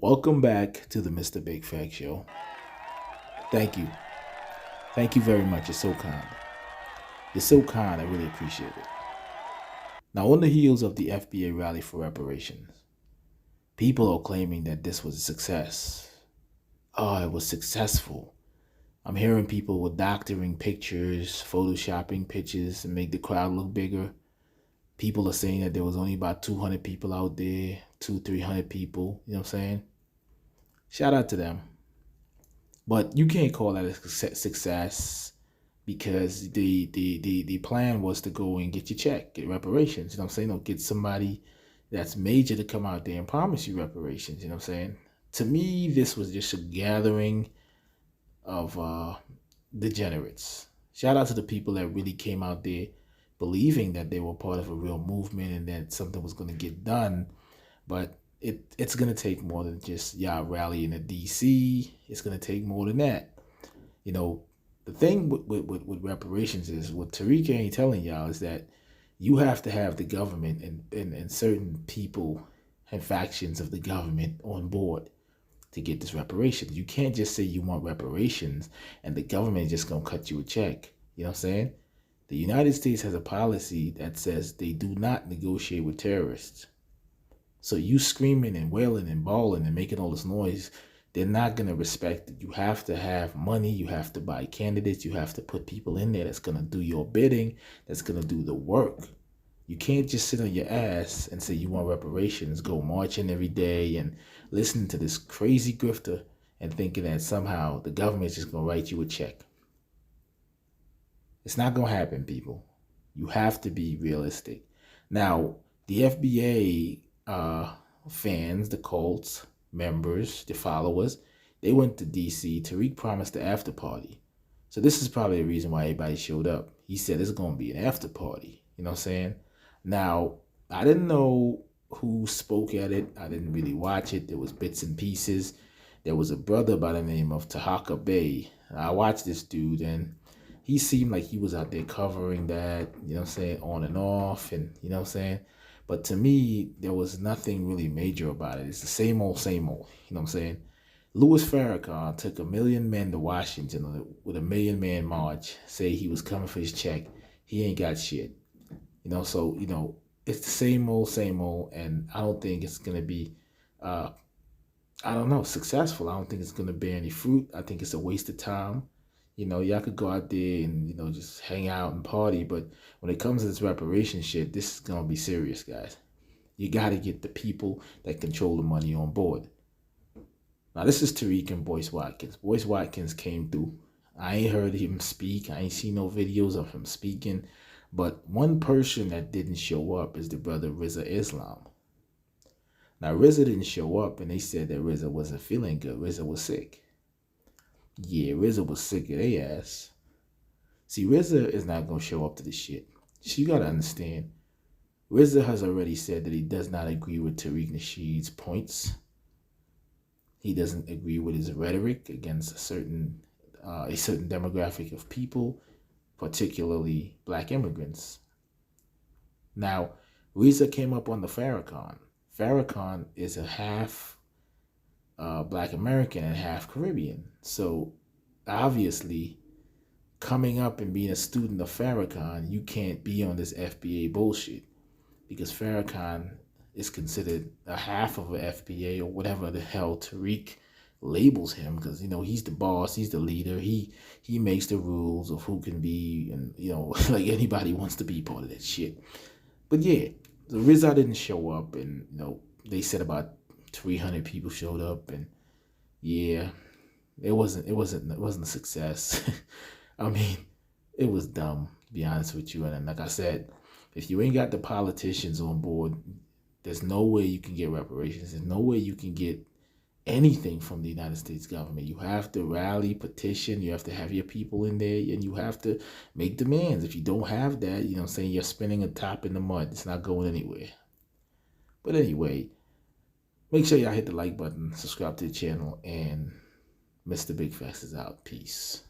Welcome back to the Mr. Big Fact Show. Thank you. Thank you very much. You're so kind. You're so kind. I really appreciate it. Now, on the heels of the FBA rally for reparations, people are claiming that this was a success. Oh, it was successful. I'm hearing people with doctoring pictures, photoshopping pictures to make the crowd look bigger. People are saying that there was only about 200 people out there, 300 people. You know what I'm saying? Shout out to them. But you can't call that a success because the plan was to go and get your check, get reparations. You know what I'm saying? Or get somebody that's major to come out there and promise you reparations. You know what I'm saying? To me, this was just a gathering of degenerates. Shout out to the people that really came out there believing that they were part of a real movement and that something was going to get done. But it's going to take more than just y'all rallying in DC. It's going to take more than that. You know, the thing with reparations is what Tariq ain't telling y'all is that you have to have the government and certain people and factions of the government on board to get this reparations. You can't just say you want reparations and the government is just going to cut you a check. You know what I'm saying? The United States has a policy that says they do not negotiate with terrorists. So you screaming and wailing and bawling and making all this noise, they're not going to respect it. You have to have money. You have to buy candidates. You have to put people in there that's going to do your bidding, that's going to do the work. You can't just sit on your ass and say you want reparations, go marching every day and listen to this crazy grifter and thinking that somehow the government is just going to write you a check. It's not going to happen, people. You have to be realistic. Now, the FBA fans, the cults, members, the followers, they went to DC. Tariq promised the after party. So this is probably the reason why everybody showed up. He said it's going to be an after party. You know what I'm saying? Now, I didn't know who spoke at it. I didn't really watch it. There was bits and pieces. There was a brother by the name of Tahaka Bay. I watched this dude and he seemed like he was out there covering that, you know what I'm saying, on and off, and you know what I'm saying? But to me, there was nothing really major about it. It's the same old, you know what I'm saying? Louis Farrakhan took 1 million men to Washington with a 1 million man march, say he was coming for his check. He ain't got shit. You know, so, you know, it's the same old, and I don't think it's going to be, I don't know, successful. I don't think it's going to bear any fruit. I think it's a waste of time. You know, y'all could go out there and, you know, just hang out and party. But when it comes to this reparation shit, this is going to be serious, guys. You got to get the people that control the money on board. Now, this is Tariq and Boyce Watkins. Boyce Watkins came through. I ain't heard him speak. I ain't seen no videos of him speaking. But one person that didn't show up is the brother Rizza Islam. Now, Rizza didn't show up, and they said that Rizza wasn't feeling good. Rizza was sick. Yeah, Rizza was sick of their ass. See, Rizza is not going to show up to this shit. So you got to understand, Rizza has already said that he does not agree with Tariq Nasheed's points. He doesn't agree with his rhetoric against a certain demographic of people, particularly black immigrants. Now, Rizza came up on the Farrakhan. Farrakhan is a half Black American and half Caribbean. So obviously, coming up and being a student of Farrakhan, you can't be on this FBA bullshit because Farrakhan is considered a half of an FBA or whatever the hell Tariq labels him, because you know he's the boss, he's the leader, he makes the rules of who can be, and you know like anybody wants to be part of that shit. But yeah, the Rizza didn't show up, and you know they said about 300 people showed up, and yeah, it wasn't a success. I mean, it was dumb, to be honest with you. And like I said, if you ain't got the politicians on board, there's no way you can get reparations. There's no way you can get anything from the United States government. You have to rally, petition, you have to have your people in there, and you have to make demands. If you don't have that, you know what I'm saying, you're spinning a top in the mud. It's not going anywhere. But anyway, make sure y'all hit the like button, subscribe to the channel, and Mr. Big Facts is out. Peace.